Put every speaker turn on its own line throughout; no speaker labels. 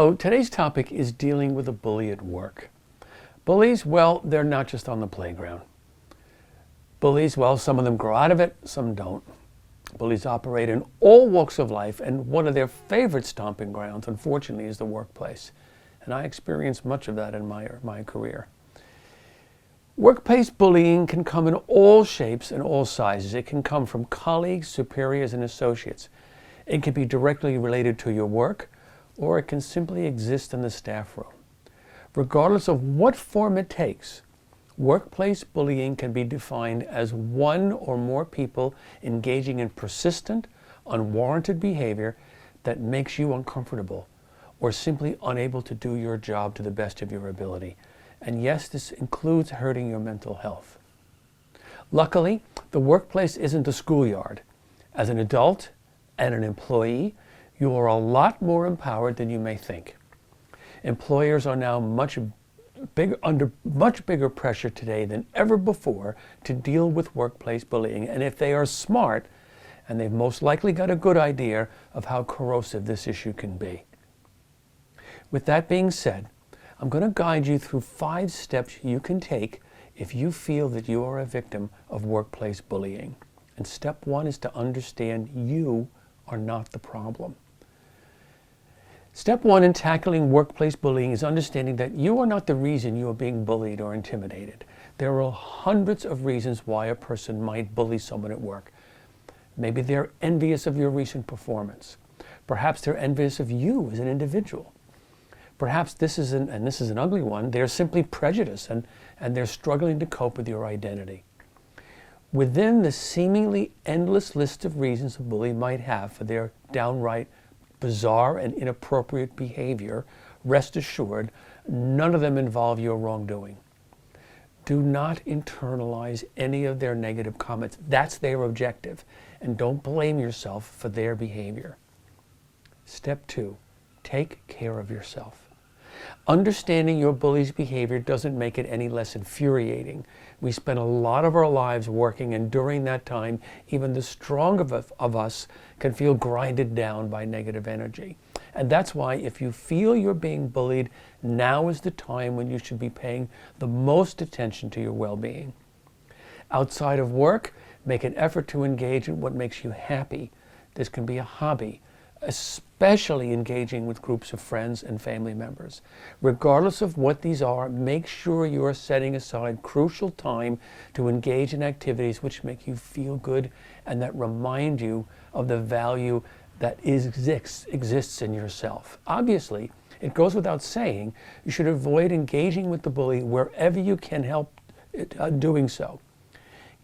So today's topic is dealing with a bully at work. Bullies, well, they're not just on the playground. Bullies, well, some of them grow out of it, some don't. Bullies operate in all walks of life, and one of their favorite stomping grounds, unfortunately, is the workplace. And I experienced much of that in my career. Workplace bullying can come in all shapes and all sizes. It can come from colleagues, superiors, and associates. It can be directly related to your work, or it can simply exist in the staff room. Regardless of what form it takes, workplace bullying can be defined as one or more people engaging in persistent, unwarranted behavior that makes you uncomfortable or simply unable to do your job to the best of your ability. And yes, this includes hurting your mental health. Luckily, the workplace isn't a schoolyard. As an adult and an employee, you are a lot more empowered than you may think. Employers are now under much bigger pressure today than ever before to deal with workplace bullying. And if they are smart, and they've most likely got a good idea of how corrosive this issue can be. With that being said, I'm going to guide you through 5 steps you can take if you feel that you are a victim of workplace bullying. And step 1 is to understand you are not the problem. Step 1 in tackling workplace bullying is understanding that you are not the reason you are being bullied or intimidated. There are hundreds of reasons why a person might bully someone at work. Maybe they're envious of your recent performance. Perhaps they're envious of you as an individual. Perhaps this is an ugly one, they're simply prejudiced and they're struggling to cope with your identity. Within the seemingly endless list of reasons a bully might have for their downright bizarre and inappropriate behavior, rest assured, none of them involve your wrongdoing. Do not internalize any of their negative comments. That's their objective. And don't blame yourself for their behavior. Step 2, take care of yourself. Understanding your bully's behavior doesn't make it any less infuriating. We spend a lot of our lives working, and during that time, even the strong of us can feel grinded down by negative energy. And that's why if you feel you're being bullied, now is the time when you should be paying the most attention to your well-being. Outside of work, make an effort to engage in what makes you happy. This can be a hobby, especially engaging with groups of friends and family members. Regardless of what these are, make sure you are setting aside crucial time to engage in activities which make you feel good and that remind you of the value that exists in yourself. Obviously, it goes without saying, you should avoid engaging with the bully wherever you can help doing so.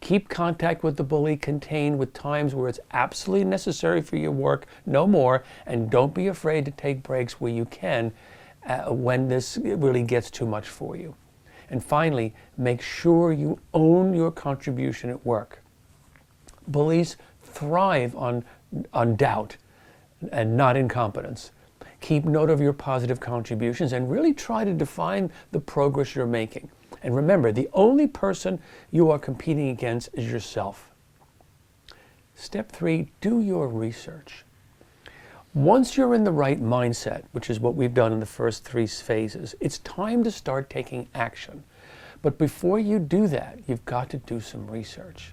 Keep contact with the bully contained with times where it's absolutely necessary for your work, no more, and don't be afraid to take breaks where you can when this really gets too much for you. And finally, make sure you own your contribution at work. Bullies thrive on doubt and not incompetence. Keep note of your positive contributions and really try to define the progress you're making. And remember, the only person you are competing against is yourself. Step 3, do your research. Once you're in the right mindset, which is what we've done in the first 3 phases, it's time to start taking action. But before you do that, you've got to do some research.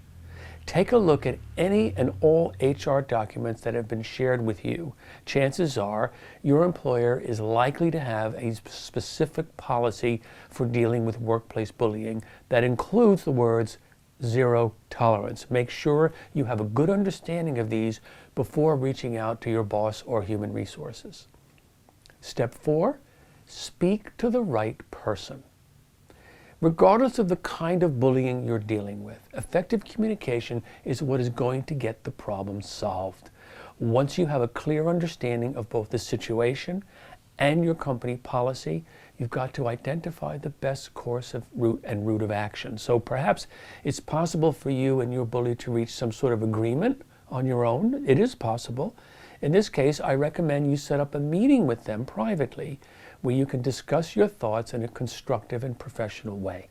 Take a look at any and all HR documents that have been shared with you. Chances are your employer is likely to have a specific policy for dealing with workplace bullying that includes the words zero tolerance. Make sure you have a good understanding of these before reaching out to your boss or human resources. Step 4, speak to the right person. Regardless of the kind of bullying you're dealing with, effective communication is what is going to get the problem solved. Once you have a clear understanding of both the situation and your company policy, you've got to identify the best course of route of action. So perhaps it's possible for you and your bully to reach some sort of agreement on your own. It is possible. In this case, I recommend you set up a meeting with them privately where you can discuss your thoughts in a constructive and professional way.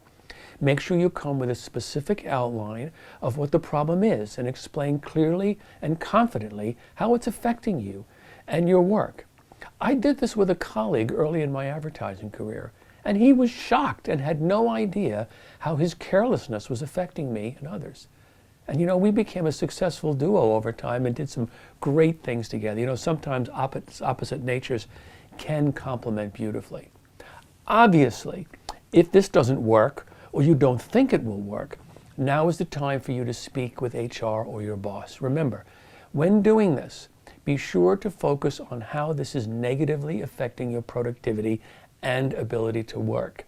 Make sure you come with a specific outline of what the problem is and explain clearly and confidently how it's affecting you and your work. I did this with a colleague early in my advertising career, and he was shocked and had no idea how his carelessness was affecting me and others. And we became a successful duo over time and did some great things together. Sometimes opposite natures can complement beautifully. Obviously, if this doesn't work, or you don't think it will work, now is the time for you to speak with HR or your boss. Remember, when doing this, be sure to focus on how this is negatively affecting your productivity and ability to work.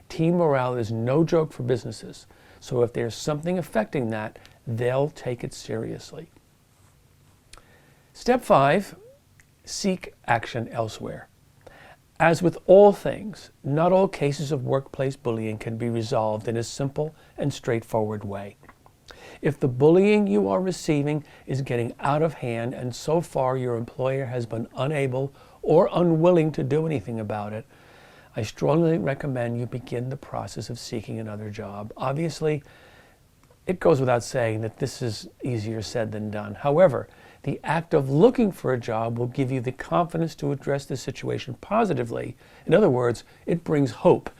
Team morale is no joke for businesses, so if there's something affecting that, they'll take it seriously. Step 5, seek action elsewhere. As with all things, not all cases of workplace bullying can be resolved in a simple and straightforward way. If the bullying you are receiving is getting out of hand and so far your employer has been unable or unwilling to do anything about it, I strongly recommend you begin the process of seeking another job. Obviously, it goes without saying that this is easier said than done. However, the act of looking for a job will give you the confidence to address the situation positively. In other words, it brings hope,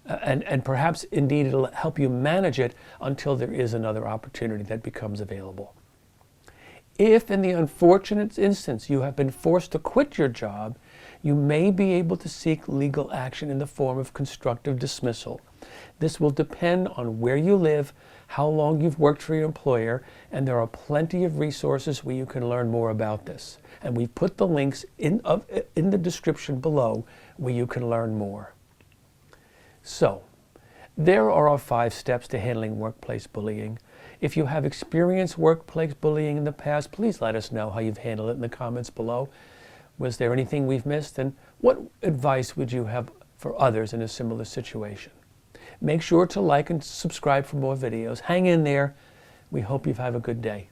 and perhaps indeed it'll help you manage it until there is another opportunity that becomes available. If in the unfortunate instance you have been forced to quit your job, you may be able to seek legal action in the form of constructive dismissal. This will depend on where you live, how long you've worked for your employer, and there are plenty of resources where you can learn more about this. And we've put the links in the description below where you can learn more. So, there are our 5 steps to handling workplace bullying. If you have experienced workplace bullying in the past, please let us know how you've handled it in the comments below. Was there anything we've missed? And what advice would you have for others in a similar situation? Make sure to like and subscribe for more videos. Hang in there. We hope you have a good day.